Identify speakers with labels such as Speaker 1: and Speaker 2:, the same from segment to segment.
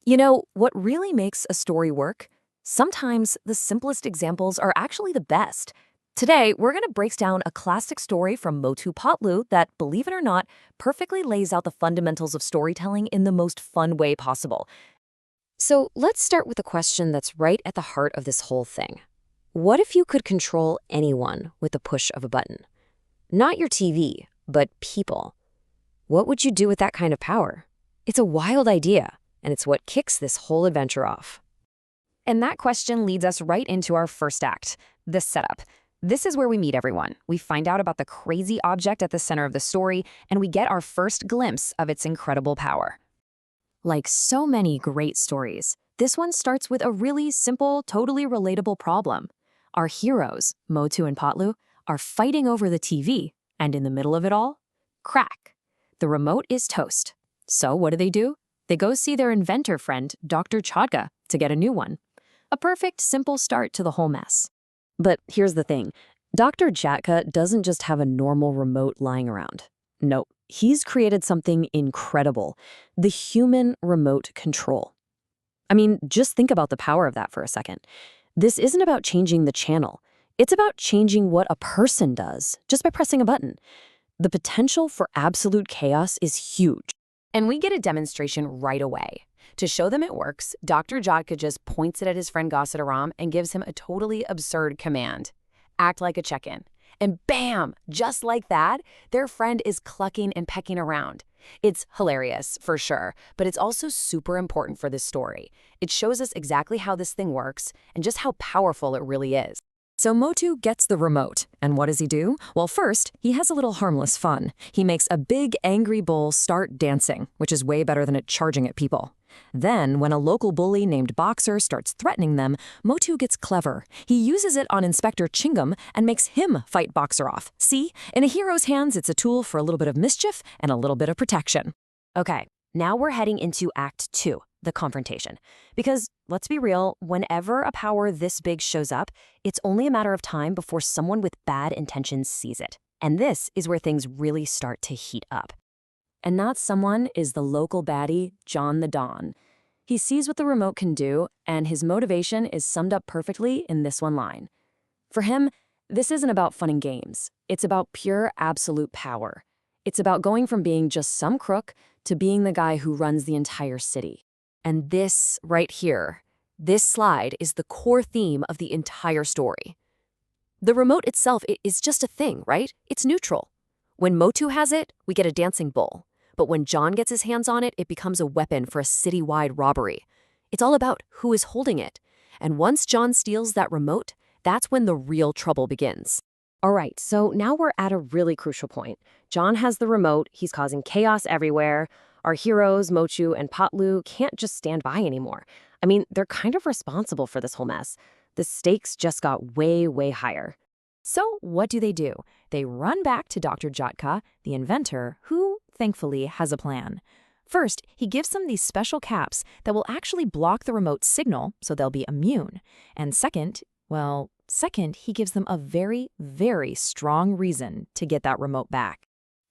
Speaker 1: You know, what really makes a story work? Sometimes the simplest examples are actually the best. Today, we're going to break down a classic story from Motu Patlu that, believe it or not, perfectly lays out the fundamentals of storytelling in the most fun way possible. So let's start with a question that's right at the heart of this whole thing. What if you could control anyone with the push of a button? Not your TV, but people. What would you do with that kind of power? It's a wild idea, and it's what kicks this whole adventure off. And that question leads us right into our first act, the setup. This is where we meet everyone. We find out about the crazy object at the center of the story, and we get our first glimpse of its incredible power. Like so many great stories, this one starts with a really simple, totally relatable problem. Our heroes, Motu and Patlu, are fighting over the TV, and in the middle of it all, crack. The remote is toast. So what do? They go see their inventor friend, Dr. Chodka, to get a new one. A perfect, simple start to the whole mess. But here's the thing. Dr. Jatka doesn't just have a normal remote lying around. No, he's created something incredible. The human remote control. I mean, just think about the power of that for a second. This isn't about changing the channel. It's about changing what a person does just by pressing a button. The potential for absolute chaos is huge. And we get a demonstration right away. To show them it works, Dr. Jodka just points it at his friend Gosadaram and gives him a totally absurd command. Act like a check-in. And bam! Just like that, their friend is clucking and pecking around. It's hilarious, for sure, but it's also super important for this story. It shows us exactly how this thing works and just how powerful it really is. So Motu gets the remote, and what does he do? Well, first, he has a little harmless fun. He makes a big, angry bull start dancing, which is way better than it charging at people. Then, when a local bully named Boxer starts threatening them, Motu gets clever. He uses it on Inspector Chingam and makes him fight Boxer off. See? In a hero's hands, it's a tool for a little bit of mischief and a little bit of protection. Okay, now we're heading into Act 2. The confrontation. Because, let's be real, whenever a power this big shows up, it's only a matter of time before someone with bad intentions sees it. And this is where things really start to heat up. And that someone is the local baddie, John the Don. He sees what the remote can do, and his motivation is summed up perfectly in this one line. For him, this isn't about fun and games. It's about pure, absolute power. It's about going from being just some crook to being the guy who runs the entire city. And this right here, this slide is the core theme of the entire story. The remote itself is just a thing, right? It's neutral. When Motu has it, we get a dancing bull. But when John gets his hands on it, it becomes a weapon for a citywide robbery. It's all about who is holding it. And once John steals that remote, that's when the real trouble begins. All right, so now we're at a really crucial point. John has the remote, he's causing chaos everywhere. Our heroes, Motu and Patlu, can't just stand by anymore. I mean, they're kind of responsible for this whole mess. The stakes just got way, way higher. So what do? They run back to Dr. Jatka, the inventor, who, thankfully, has a plan. First, he gives them these special caps that will actually block the remote signal, so they'll be immune. And second, he gives them a very, very strong reason to get that remote back.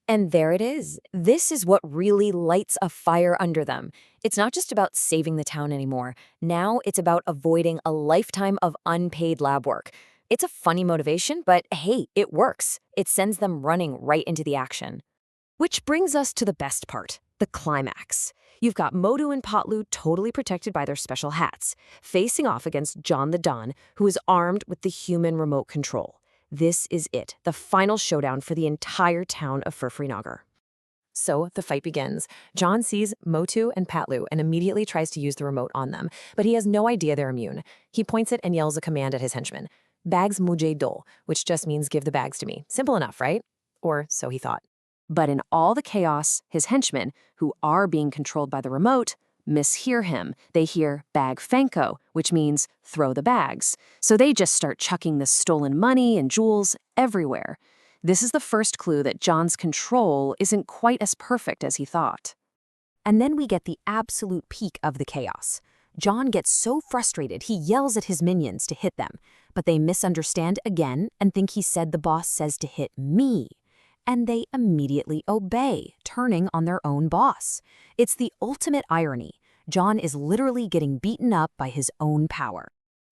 Speaker 1: And there it is. This is what really lights a fire under them. It's not just about saving the town anymore. Now it's about avoiding a lifetime of unpaid lab work. It's a funny motivation, but hey, it works. It sends them running right into the action. Which brings us to the best part, the climax. You've got Motu and Patlu totally protected by their special hats, facing off against John the Don, who is armed with the human remote control. This is it, the final showdown for the entire town of Furfrinagar. So the fight begins. John sees Motu and Patlu and immediately tries to use the remote on them, but he has no idea they're immune. He points it and yells a command at his henchmen. Bags mujhe do, which just means give the bags to me. Simple enough, right? Or so he thought. But in all the chaos, his henchmen, who are being controlled by the remote, mishear him. They hear bag fanko, which means throw the bags. So they just start chucking the stolen money and jewels everywhere. This is the first clue that John's control isn't quite as perfect as he thought. And then we get the absolute peak of the chaos. John gets so frustrated he yells at his minions to hit them, but they misunderstand again and think he said the boss says to hit me. And they immediately obey, turning on their own boss. It's the ultimate irony. John is literally getting beaten up by his own power.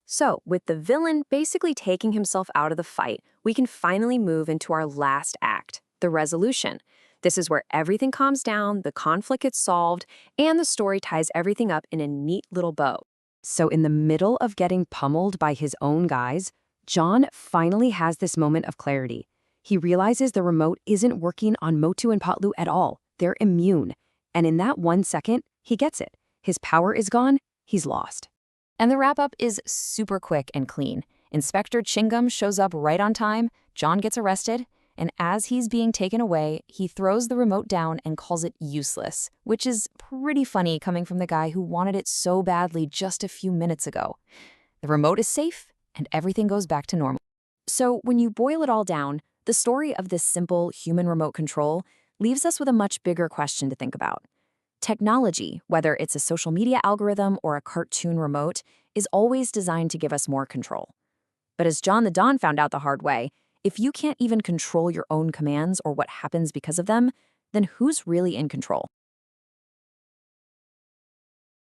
Speaker 1: So, with the villain basically taking himself out of the fight, we can finally move into our last act, the resolution. This is where everything calms down, the conflict gets solved, and the story ties everything up in a neat little bow. So, in the middle of getting pummeled by his own guys, John finally has this moment of clarity. He realizes the remote isn't working on Motu and Patlu at all. They're immune. And in that 1 second, he gets it. His power is gone, he's lost. And the wrap-up is super quick and clean. Inspector Chingum shows up right on time, John gets arrested, and as he's being taken away, he throws the remote down and calls it useless, which is pretty funny coming from the guy who wanted it so badly just a few minutes ago. The remote is safe, and everything goes back to normal. So when you boil it all down, the story of this simple human remote control leaves us with a much bigger question to think about. Technology, whether it's a social media algorithm or a cartoon remote, is always designed to give us more control. But as John the Don found out the hard way, if you can't even control your own commands or what happens because of them, then who's really in control?